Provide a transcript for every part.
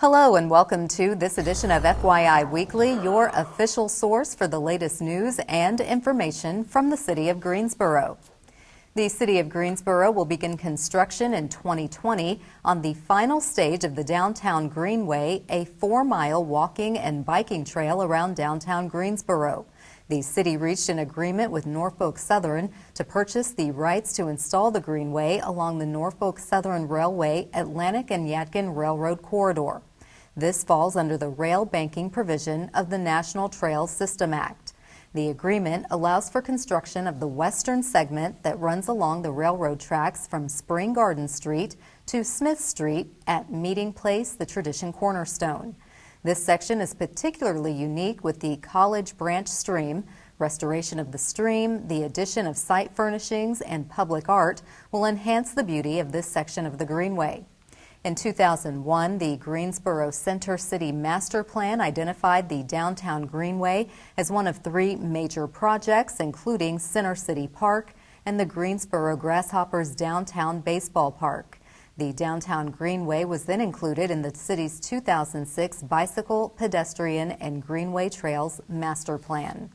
Hello and welcome to this edition of FYI Weekly, your official source for the latest news and information from the city of Greensboro. The city of Greensboro will begin construction in 2020 on the final stage of the Downtown Greenway, a 4-mile walking and biking trail around downtown Greensboro. The city reached an agreement with Norfolk Southern to purchase the rights to install the Greenway along the Norfolk Southern Railway Atlantic and Yadkin Railroad corridor. This falls under the rail banking provision of the National Trails System Act. The agreement allows for construction of the western segment that runs along the railroad tracks from Spring Garden Street to Smith Street at Meeting Place, the Tradition Cornerstone. This section is particularly unique with the College Branch Stream. Restoration of the stream, the addition of site furnishings, and public art will enhance the beauty of this section of the Greenway. In 2001, the Greensboro Center City Master Plan identified the Downtown Greenway as one of 3 major projects, including Center City Park and the Greensboro Grasshoppers Downtown Baseball Park. The Downtown Greenway was then included in the city's 2006 Bicycle, Pedestrian, and Greenway Trails Master Plan.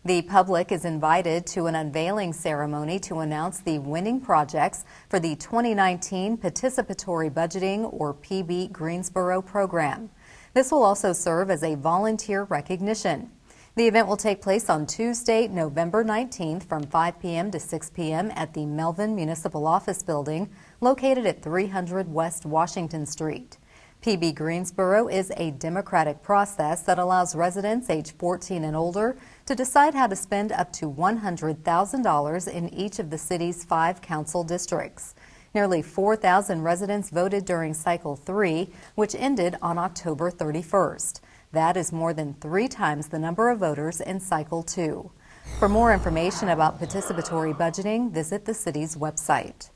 The public is invited to an unveiling ceremony to announce the winning projects for the 2019 Participatory Budgeting, or PB, Greensboro program. This will also serve as a volunteer recognition. The event will take place on Tuesday, November 19th from 5 p.m. to 6 p.m. at the Melvin Municipal Office Building, located at 300 West Washington Street. PB Greensboro is a democratic process that allows residents age 14 and older to decide how to spend up to $100,000 in each of the city's 5 council districts. Nearly 4,000 residents voted during Cycle 3, which ended on October 31st. That is more than 3 times the number of voters in Cycle 2. For more information about participatory budgeting, visit the city's website.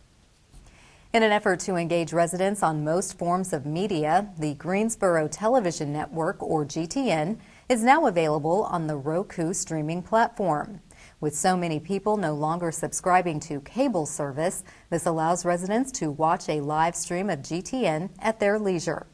In an effort to engage residents on most forms of media, the Greensboro Television Network, or GTN, is now available on the Roku streaming platform. With so many people no longer subscribing to cable service, this allows residents to watch a live stream of GTN at their leisure.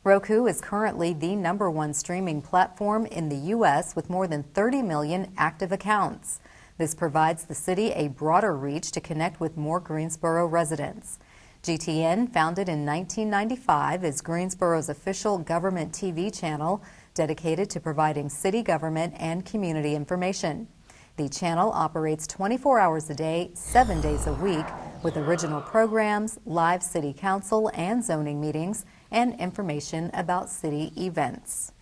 Roku is currently the #1 streaming platform in the U.S. with more than 30 million active accounts. This provides the city a broader reach to connect with more Greensboro residents. GTN, founded in 1995, is Greensboro's official government TV channel dedicated to providing city government and community information. The channel operates 24 hours a day, 7 days a week, with original programs, live city council and zoning meetings, and information about city events.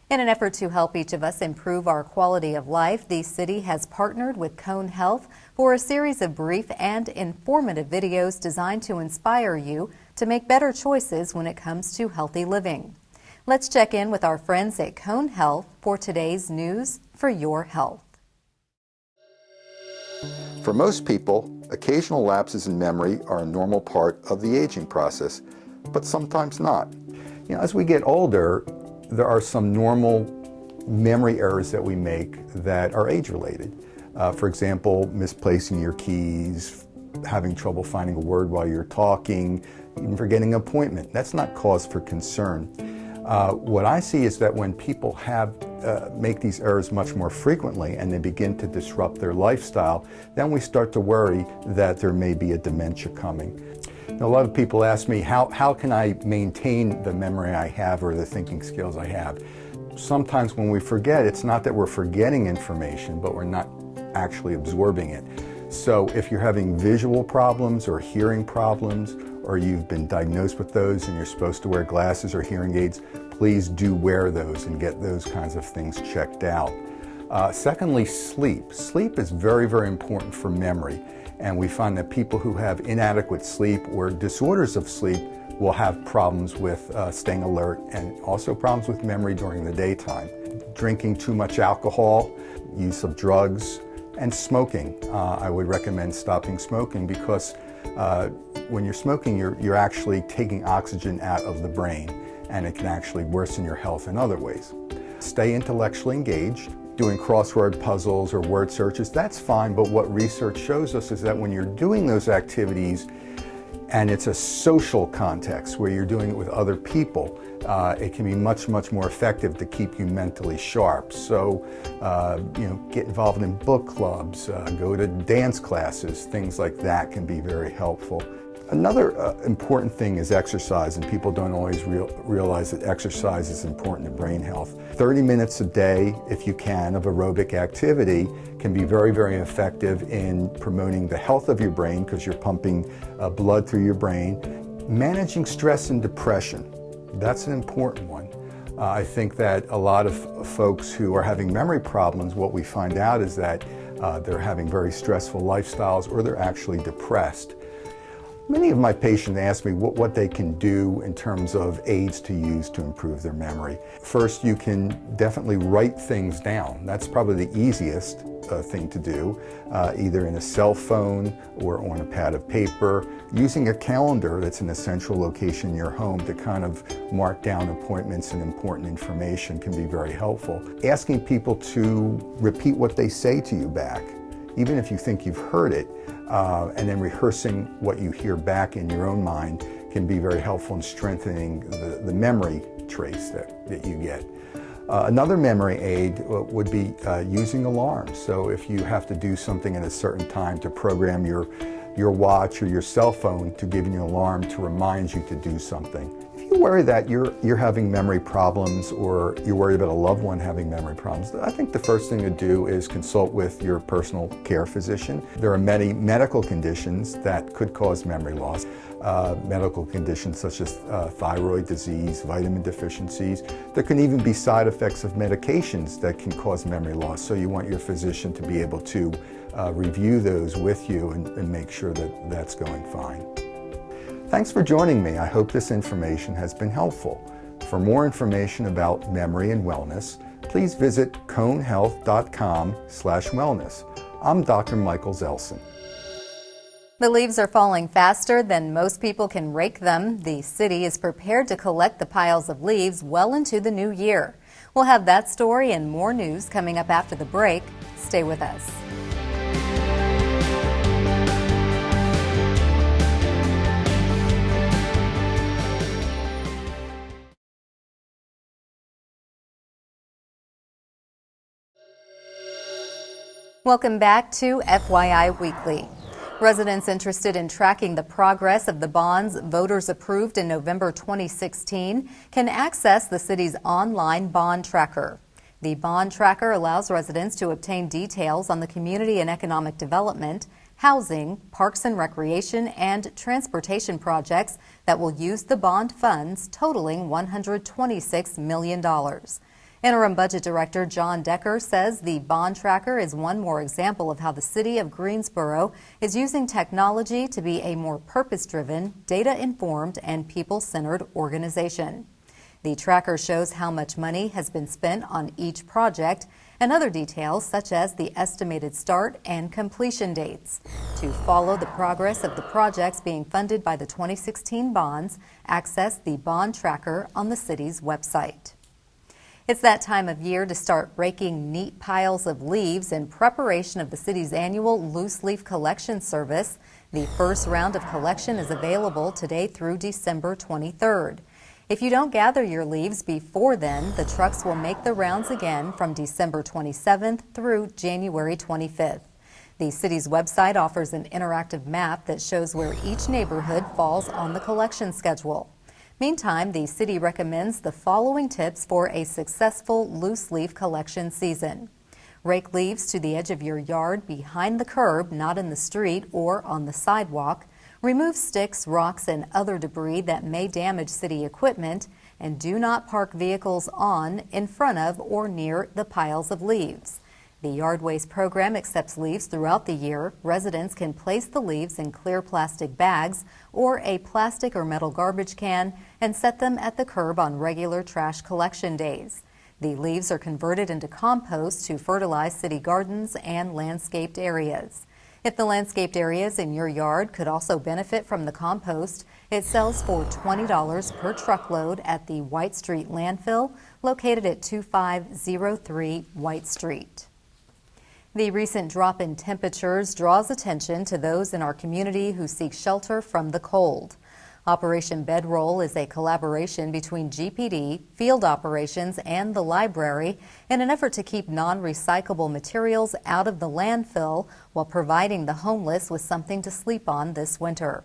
In an effort to help each of us improve our quality of life, the city has partnered with Cone Health for a series of brief and informative videos designed to inspire you to make better choices when it comes to healthy living. Let's check in with our friends at Cone Health for today's news for your health. For most people, occasional lapses in memory are a normal part of the aging process, but sometimes not. As we get older, there are some normal memory errors that we make that are age-related. For example, misplacing your keys, having trouble finding a word while you're talking, even forgetting an appointment. That's not cause for concern. What I see is that when people make these errors much more frequently and they begin to disrupt their lifestyle, then we start to worry that there may be a dementia coming. Now, a lot of people ask me, how can I maintain the memory I have or the thinking skills I have? Sometimes when we forget, it's not that we're forgetting information, but we're not actually absorbing it. So if you're having visual problems or hearing problems, or you've been diagnosed with those and you're supposed to wear glasses or hearing aids, please do wear those and get those kinds of things checked out. Secondly, sleep. Sleep is very, very important for memory. And we find that people who have inadequate sleep or disorders of sleep will have problems with staying alert and also problems with memory during the daytime. Drinking too much alcohol, use of drugs, and smoking. I would recommend stopping smoking because when you're smoking, you're actually taking oxygen out of the brain, and it can actually worsen your health in other ways. Stay intellectually engaged. Doing crossword puzzles or word searches, that's fine, but what research shows us is that when you're doing those activities, and it's a social context where you're doing it with other people, it can be much, much more effective to keep you mentally sharp. So, get involved in book clubs, go to dance classes, things like that can be very helpful. Another important thing is exercise, and people don't always realize that exercise is important to brain health. 30 minutes a day, if you can, of aerobic activity can be very, very effective in promoting the health of your brain because you're pumping blood through your brain. Managing stress and depression, that's an important one. I think that a lot of folks who are having memory problems, what we find out is that they're having very stressful lifestyles or they're actually depressed. Many of my patients ask me what they can do in terms of aids to use to improve their memory. First, you can definitely write things down. That's probably the easiest thing to do, either in a cell phone or on a pad of paper. Using a calendar that's in a central location in your home to kind of mark down appointments and important information can be very helpful. Asking people to repeat what they say to you back, even if you think you've heard it, and then rehearsing what you hear back in your own mind can be very helpful in strengthening the memory trace that you get. Another memory aid would be using alarms. So if you have to do something at a certain time to program your watch or your cell phone to give you an alarm to remind you to do something. If you worry that you're having memory problems or you're worried about a loved one having memory problems, I think the first thing to do is consult with your personal care physician. There are many medical conditions that could cause memory loss. Medical conditions such as thyroid disease, vitamin deficiencies. There can even be side effects of medications that can cause memory loss, so you want your physician to be able to review those with you and make sure that that's going fine. Thanks for joining me. I hope this information has been helpful. For more information about memory and wellness, please visit conehealth.com/wellness. I'm Dr. Michael Zelson. The leaves are falling faster than most people can rake them. The city is prepared to collect the piles of leaves well into the new year. We'll have that story and more news coming up after the break. Stay with us. Welcome back to FYI Weekly. Residents interested in tracking the progress of the bonds voters approved in November 2016 can access the city's online bond tracker. The bond tracker allows residents to obtain details on the community and economic development, housing, parks and recreation, and transportation projects that will use the bond funds totaling $126 million. Interim Budget Director John Decker says the bond tracker is one more example of how the city of Greensboro is using technology to be a more purpose-driven, data-informed, and people-centered organization. The tracker shows how much money has been spent on each project and other details such as the estimated start and completion dates. To follow the progress of the projects being funded by the 2016 bonds, access the bond tracker on the city's website. It's that time of year to start raking neat piles of leaves in preparation of the city's annual loose leaf collection service. The first round of collection is available today through December 23rd. If you don't gather your leaves before then, the trucks will make the rounds again from December 27th through January 25th. The city's website offers an interactive map that shows where each neighborhood falls on the collection schedule. Meantime, the city recommends the following tips for a successful loose leaf collection season. Rake leaves to the edge of your yard behind the curb, not in the street or on the sidewalk. Remove sticks, rocks, and other debris that may damage city equipment, and do not park vehicles on, in front of, or near the piles of leaves. The Yard Waste program accepts leaves throughout the year. Residents can place the leaves in clear plastic bags or a plastic or metal garbage can and set them at the curb on regular trash collection days. The leaves are converted into compost to fertilize city gardens and landscaped areas. If the landscaped areas in your yard could also benefit from the compost, it sells for $20 per truckload at the White Street landfill located at 2503 White Street. The recent drop in temperatures draws attention to those in our community who seek shelter from the cold. Operation Bedroll is a collaboration between GPD, field operations, and the library in an effort to keep non-recyclable materials out of the landfill while providing the homeless with something to sleep on this winter.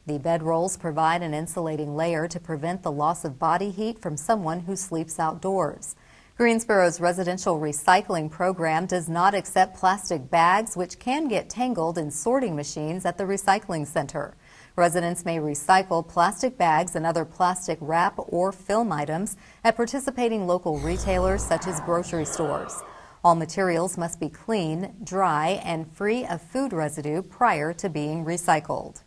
The bedrolls provide an insulating layer to prevent the loss of body heat from someone who sleeps outdoors. Greensboro's residential recycling program does not accept plastic bags, which can get tangled in sorting machines at the recycling center. Residents may recycle plastic bags and other plastic wrap or film items at participating local retailers such as grocery stores. All materials must be clean, dry, and free of food residue prior to being recycled.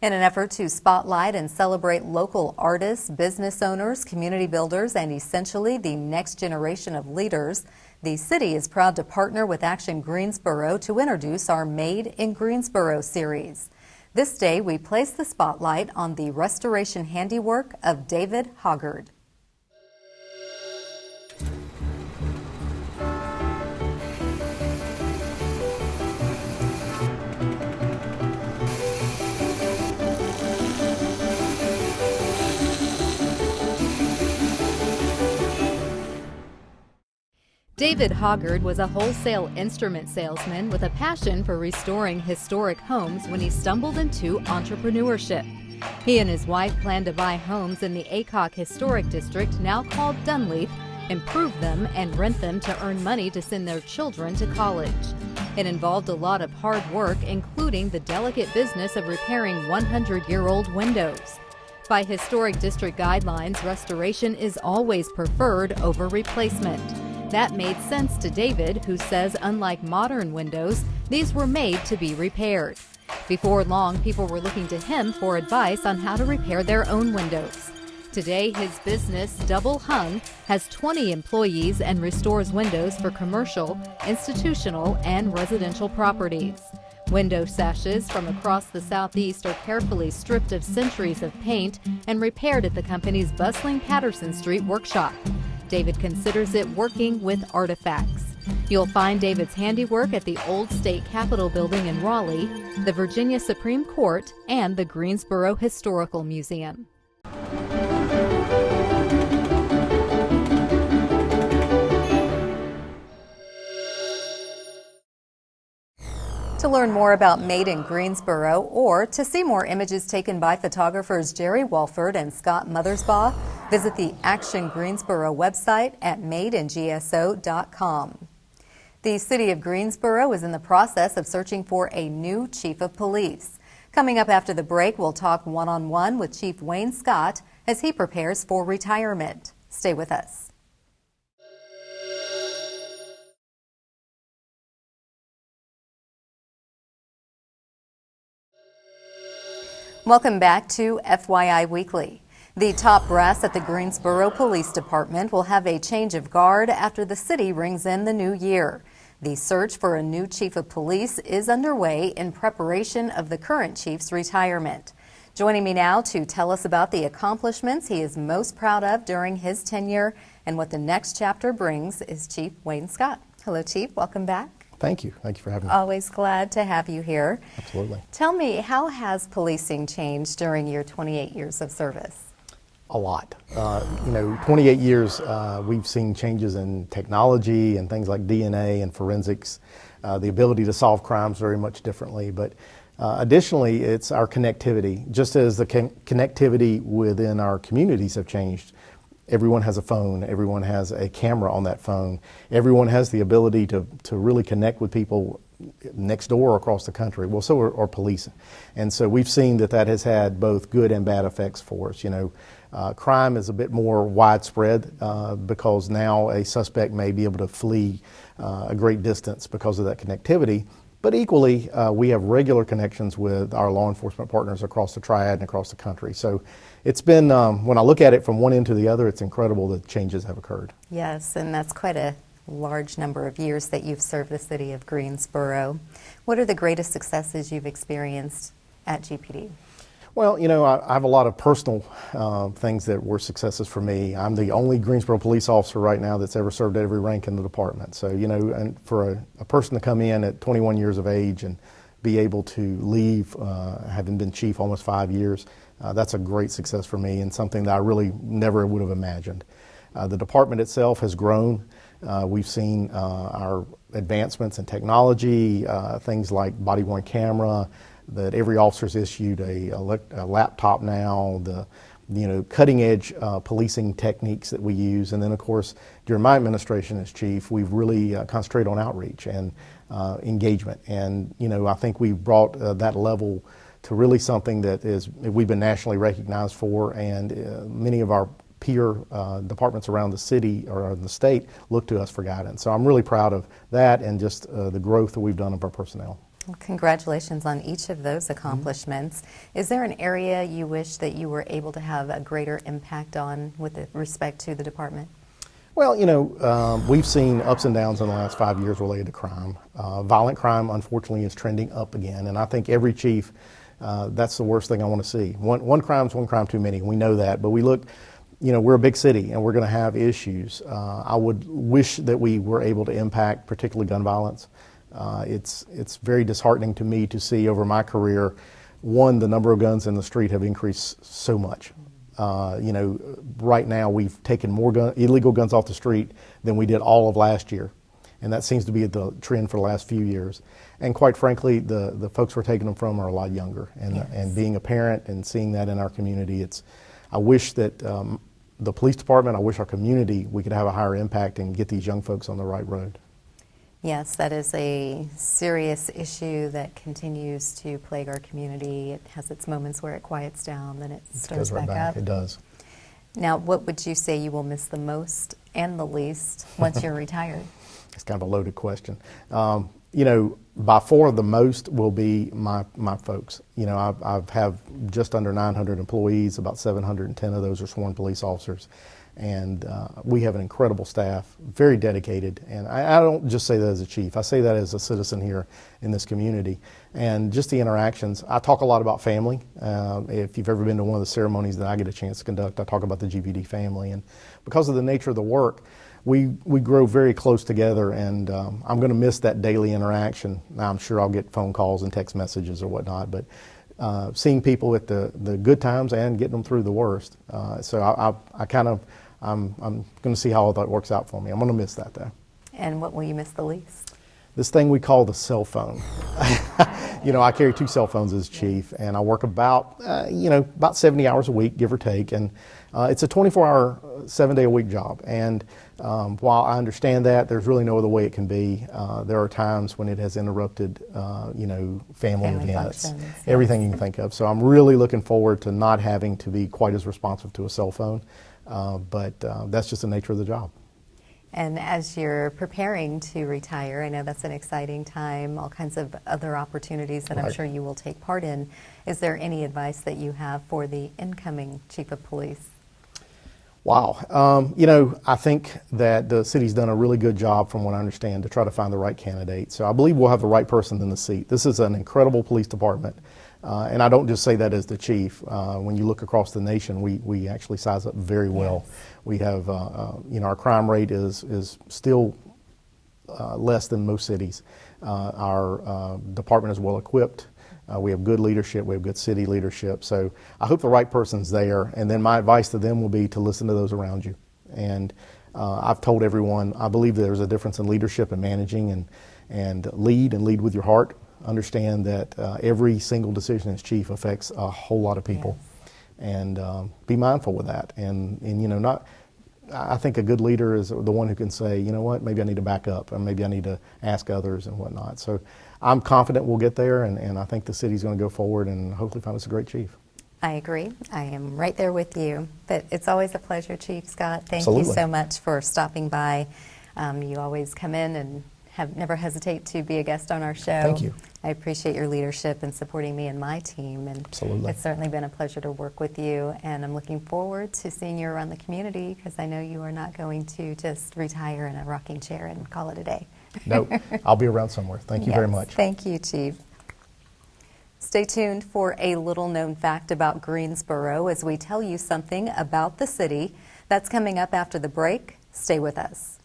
In an effort to spotlight and celebrate local artists, business owners, community builders, and essentially the next generation of leaders, the city is proud to partner with Action Greensboro to introduce our Made in Greensboro series. This day, we place the spotlight on the restoration handiwork of David Hoggard. David Hoggard was a wholesale instrument salesman with a passion for restoring historic homes when he stumbled into entrepreneurship. He and his wife planned to buy homes in the Aycock Historic District, now called Dunleith, improve them, and rent them to earn money to send their children to college. It involved a lot of hard work, including the delicate business of repairing 100-year-old windows. By historic district guidelines, restoration is always preferred over replacement. That made sense to David, who says unlike modern windows, these were made to be repaired. Before long, people were looking to him for advice on how to repair their own windows. Today, his business, Double Hung, has 20 employees and restores windows for commercial, institutional, and residential properties. Window sashes from across the southeast are carefully stripped of centuries of paint and repaired at the company's bustling Patterson Street workshop. David considers it working with artifacts. You'll find David's handiwork at the old State Capitol building in Raleigh, the Virginia Supreme Court, and the Greensboro Historical Museum. To learn more about Made in Greensboro or to see more images taken by photographers Jerry Walford and Scott Mothersbaugh, visit the Action Greensboro website at madeingso.com. The city of Greensboro is in the process of searching for a new chief of police. Coming up after the break, we'll talk one-on-one with Chief Wayne Scott as he prepares for retirement. Stay with us. Welcome back to FYI Weekly. The top brass at the Greensboro Police Department will have a change of guard after the city rings in the new year. The search for a new chief of police is underway in preparation of the current chief's retirement. Joining me now to tell us about the accomplishments he is most proud of during his tenure and what the next chapter brings is Chief Wayne Scott. Hello, Chief. Welcome back. Thank you. Thank you for having me. Always glad to have you here. Absolutely. Tell me, how has policing changed during your 28 years of service? A lot. 28 years, we've seen changes in technology and things like DNA and forensics, the ability to solve crimes very much differently. But additionally, it's our connectivity. Just as the connectivity within our communities have changed, everyone has a phone, everyone has a camera on that phone, everyone has the ability to really connect with people next door or across the country. Well, so are police. And so we've seen that has had both good and bad effects for us. Crime is a bit more widespread because now a suspect may be able to flee a great distance because of that connectivity. But equally, we have regular connections with our law enforcement partners across the triad and across the country. So it's been, when I look at it from one end to the other, it's incredible the changes have occurred. Yes, and that's quite a large number of years that you've served the city of Greensboro. What are the greatest successes you've experienced at GPD? Well, I have a lot of personal things that were successes for me. I'm the only Greensboro police officer right now that's ever served at every rank in the department. So, and for a person to come in at 21 years of age and be able to leave, having been chief almost 5 years, that's a great success for me and something that I really never would have imagined. The department itself has grown. We've seen our advancements in technology, things like body-worn camera, that every officer's issued a laptop now, the cutting edge policing techniques that we use. And then of course, during my administration as chief, we've really concentrated on outreach and engagement. And I think we've brought that level to really something that we've been nationally recognized for, and many of our peer departments around the city or the state look to us for guidance. So I'm really proud of that and just the growth that we've done of our personnel. Well, congratulations on each of those accomplishments. Is there an area you wish that you were able to have a greater impact on with respect to the department? Well, we've seen ups and downs in the last 5 years related to crime. Violent crime, unfortunately, is trending up again, and I think every chief, that's the worst thing I want to see. One crime's one crime too many, we know that, but we look, we're a big city and we're going to have issues. I would wish that we were able to impact particularly gun violence. It's very disheartening to me to see over my career, one, the number of guns in the street have increased so much. Right now we've taken more illegal guns off the street than we did all of last year. And that seems to be the trend for the last few years. And quite frankly, the folks we're taking them from are a lot younger. And, yes. And being a parent and seeing that in our community, I wish that the police department, I wish our community, we could have a higher impact and get these young folks on the right road. Yes, that is a serious issue that continues to plague our community. It has its moments where it quiets down, then it starts goes right back up. It does. Now, what would you say you will miss the most and the least once you're retired? It's kind of a loaded question. By far the most will be my folks. I have just under 900 employees, about 710 of those are sworn police officers. And we have an incredible staff, very dedicated. And I don't just say that as a chief, I say that as a citizen here in this community. And just the interactions, I talk a lot about family. If you've ever been to one of the ceremonies that I get a chance to conduct, I talk about the GVD family. And because of the nature of the work, we grow very close together, and I'm going to miss that daily interaction. Now, I'm sure I'll get phone calls and text messages or whatnot, but seeing people at the good times and getting them through the worst. So I'm going to see how all that works out for me. I'm going to miss that, though. And what will you miss the least? This thing we call the cell phone. I carry 2 cell phones as chief, and I work about 70 hours a week, give or take. And it's a 24-hour, 7-day-a-week job. And while I understand that, there's really no other way it can be. There are times when it has interrupted, family events, functions, yes. Everything you can think of. So I'm really looking forward to not having to be quite as responsive to a cell phone. But that's just the nature of the job. And as you're preparing to retire, I know that's an exciting time, all kinds of other opportunities that I'm Right. sure you will take part in. Is there any advice that you have for the incoming chief of police? Wow. I think that the city's done a really good job, from what I understand, to try to find the right candidate. So I believe we'll have the right person in the seat. This is an incredible police department. And I don't just say that as the chief. When you look across the nation, we actually size up very well. Yes. We have, our crime rate is still less than most cities. Our department is well equipped. We have good leadership. We have good city leadership. So I hope the right person's there. And then my advice to them will be to listen to those around you. And I've told everyone, I believe there's a difference in leadership and managing, and lead with your heart. Understand that every single decision as chief affects a whole lot of people. Yes. And be mindful with that. And I think a good leader is the one who can say, you know what, maybe I need to back up, and maybe I need to ask others and whatnot. So I'm confident we'll get there, and I think the city's going to go forward and hopefully find us a great chief. I agree. I am right there with you. But it's always a pleasure, Chief Scott. Thank Absolutely. you so much for stopping by. You always come in and never hesitate to be a guest on our show. Thank you. I appreciate your leadership and supporting me and my team. And Absolutely. it's certainly been a pleasure to work with you. And I'm looking forward to seeing you around the community, because I know you are not going to just retire in a rocking chair and call it a day. No, I'll be around somewhere. Thank you very Yes, much. Thank you, Chief. Stay tuned for a little known fact about Greensboro as we tell you something about the city. That's coming up after the break. Stay with us.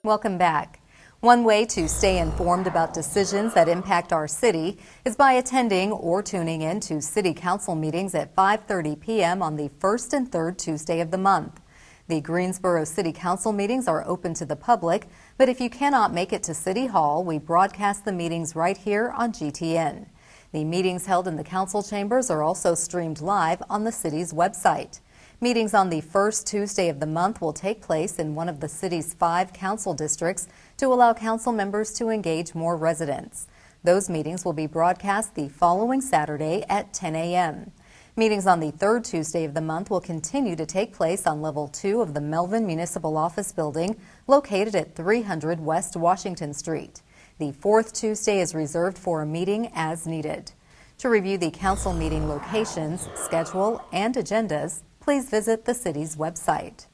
Welcome back. One way to stay informed about decisions that impact our city is by attending or tuning in to City Council meetings at 5:30 p.m. on the first and third Tuesday of the month. The Greensboro City Council meetings are open to the public, but if you cannot make it to City Hall, we broadcast the meetings right here on GTN. The meetings held in the council chambers are also streamed live on the city's website. Meetings on the first Tuesday of the month will take place in one of the city's 5 council districts to allow council members to engage more residents. Those meetings will be broadcast the following Saturday at 10 a.m. Meetings on the third Tuesday of the month will continue to take place on Level 2 of the Melvin Municipal Office Building located at 300 West Washington Street. The fourth Tuesday is reserved for a meeting as needed. To review the council meeting locations, schedule, and agendas, please visit the city's website.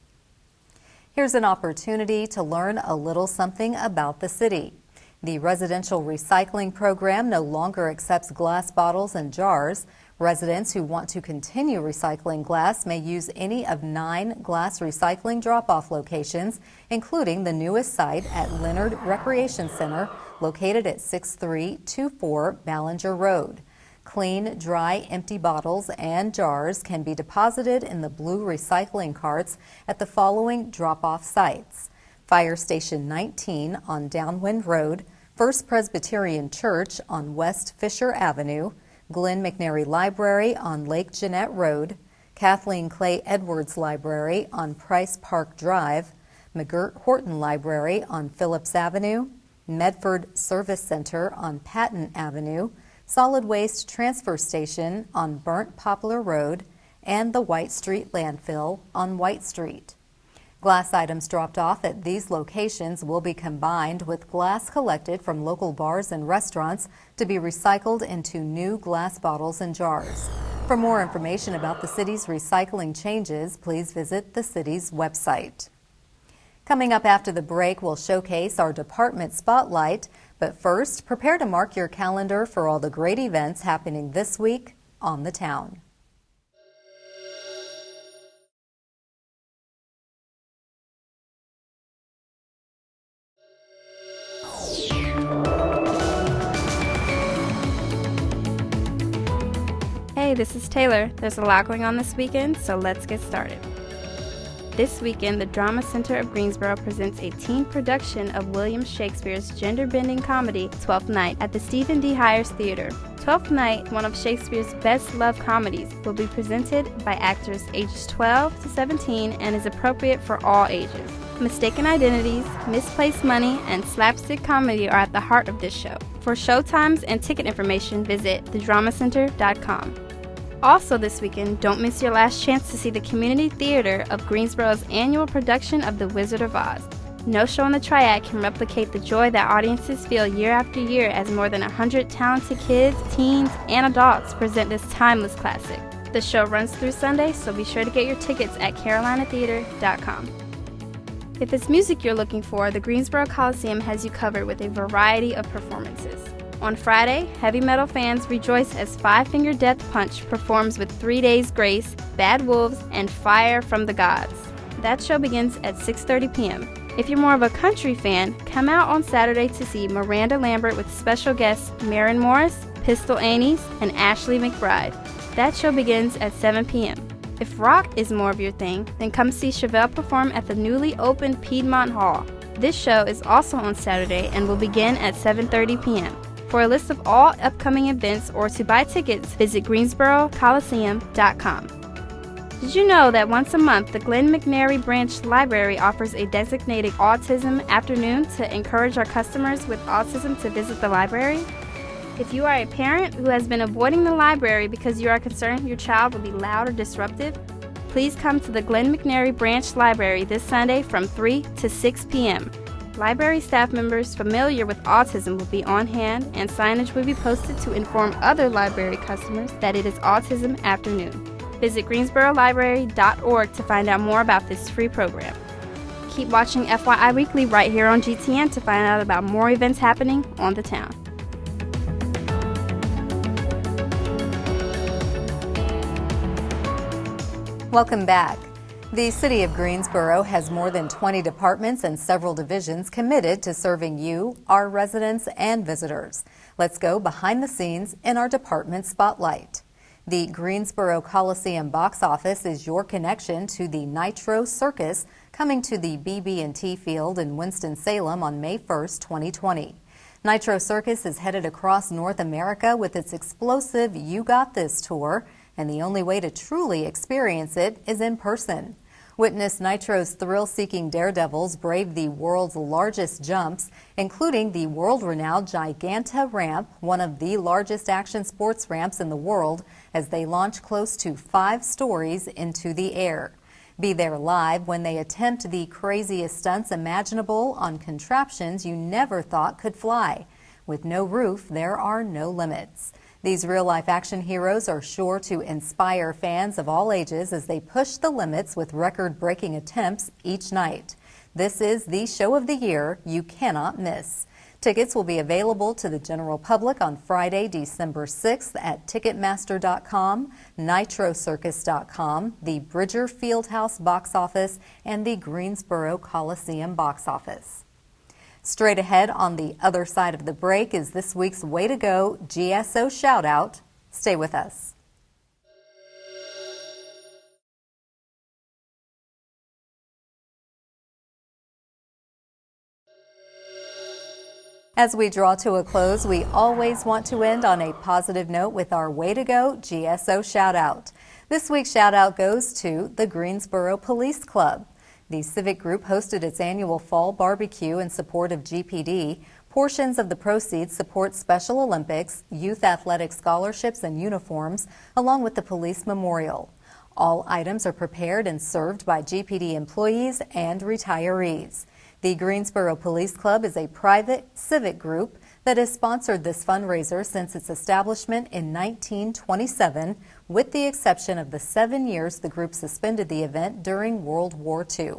Here's an opportunity to learn a little something about the city. The residential recycling program no longer accepts glass bottles and jars. Residents who want to continue recycling glass may use any of 9 glass recycling drop-off locations, including the newest site at Leonard Recreation Center, located at 6324 Ballinger Road. Clean, dry, empty bottles and jars can be deposited in the blue recycling carts at the following drop-off sites: Fire Station 19 on Downwind Road, First Presbyterian Church on West Fisher Avenue, Glenn McNary Library on Lake Jeanette Road, Kathleen Clay Edwards Library on Price Park Drive, McGirt Horton Library on Phillips Avenue, Medford Service Center on Patton Avenue, Solid Waste Transfer Station on Burnt Poplar Road, and the White Street Landfill on White Street. Glass items dropped off at these locations will be combined with glass collected from local bars and restaurants to be recycled into new glass bottles and jars. For more information about the city's recycling changes, please visit the city's website. Coming up after the break, we'll showcase our department spotlight. But first, prepare to mark your calendar for all the great events happening this week on the town. Hey, this is Taylor. There's a lot going on this weekend, so let's get started. This weekend, the Drama Center of Greensboro presents a teen production of William Shakespeare's gender-bending comedy, Twelfth Night, at the Stephen D. Hires Theater. Twelfth Night, one of Shakespeare's best-loved comedies, will be presented by actors ages 12 to 17 and is appropriate for all ages. Mistaken identities, misplaced money, and slapstick comedy are at the heart of this show. For showtimes and ticket information, visit thedramacenter.com. Also this weekend, don't miss your last chance to see the Community Theater of Greensboro's annual production of The Wizard of Oz. No show in the Triad can replicate the joy that audiences feel year after year as more than 100 talented kids, teens, and adults present this timeless classic. The show runs through Sunday, so be sure to get your tickets at carolinatheater.com. If it's music you're looking for, the Greensboro Coliseum has you covered with a variety of performances. On Friday, heavy metal fans rejoice as Five Finger Death Punch performs with 3 Days Grace, Bad Wolves, and Fire from the Gods. That show begins at 6:30 p.m. If you're more of a country fan, come out on Saturday to see Miranda Lambert with special guests Maren Morris, Pistol Annies, and Ashley McBride. That show begins at 7 p.m. If rock is more of your thing, then come see Chevelle perform at the newly opened Piedmont Hall. This show is also on Saturday and will begin at 7:30 p.m. For a list of all upcoming events or to buy tickets, visit GreensboroColiseum.com. Did you know that once a month, the Glenn McNary Branch Library offers a designated Autism Afternoon to encourage our customers with autism to visit the library? If you are a parent who has been avoiding the library because you are concerned your child will be loud or disruptive, please come to the Glenn McNary Branch Library this Sunday from 3 to 6 p.m. Library staff members familiar with autism will be on hand, and signage will be posted to inform other library customers that it is Autism Afternoon. Visit greensborolibrary.org to find out more about this free program. Keep watching FYI Weekly right here on GTN to find out about more events happening on the town. Welcome back. The City of Greensboro has more than 20 departments and several divisions committed to serving you, our residents, and visitors. Let's go behind the scenes in our department spotlight. The Greensboro Coliseum box office is your connection to the Nitro Circus, coming to the BB&T Field in Winston-Salem on May 1st, 2020. Nitro Circus is headed across North America with its explosive You Got This tour, and the only way to truly experience it is in person. Witness Nitro's thrill-seeking daredevils brave the world's largest jumps, including the world-renowned Giganta ramp, one of the largest action sports ramps in the world, as they launch close to 5 stories into the air. Be there live when they attempt the craziest stunts imaginable on contraptions you never thought could fly. With no roof, there are no limits. These real-life action heroes are sure to inspire fans of all ages as they push the limits with record-breaking attempts each night. This is the show of the year you cannot miss. Tickets will be available to the general public on Friday, December 6th at Ticketmaster.com, NitroCircus.com, the Bridger Fieldhouse box office, and the Greensboro Coliseum box office. Straight ahead on the other side of the break is this week's Way to Go GSO Shoutout. Stay with us. As we draw to a close, we always want to end on a positive note with our Way to Go GSO Shoutout. This week's shoutout goes to the Greensboro Police Club. The civic group hosted its annual fall barbecue in support of GPD. Portions of the proceeds support Special Olympics, youth athletic scholarships and uniforms, along with the police memorial. All items are prepared and served by GPD employees and retirees. The Greensboro Police Club is a private civic group that has sponsored this fundraiser since its establishment in 1927, with the exception of the 7 years the group suspended the event during World War II.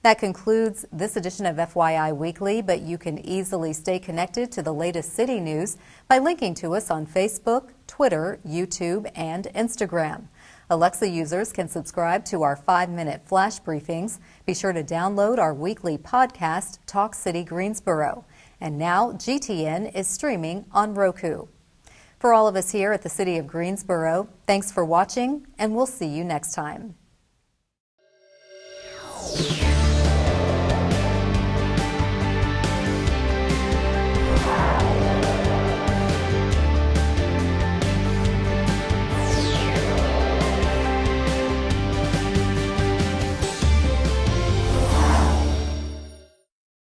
That concludes this edition of FYI Weekly, but you can easily stay connected to the latest city news by linking to us on Facebook, Twitter, YouTube, and Instagram. Alexa users can subscribe to our 5-minute flash briefings. Be sure to download our weekly podcast, Talk City Greensboro. And now GTN is streaming on Roku. For all of us here at the City of Greensboro, thanks for watching, and we'll see you next time.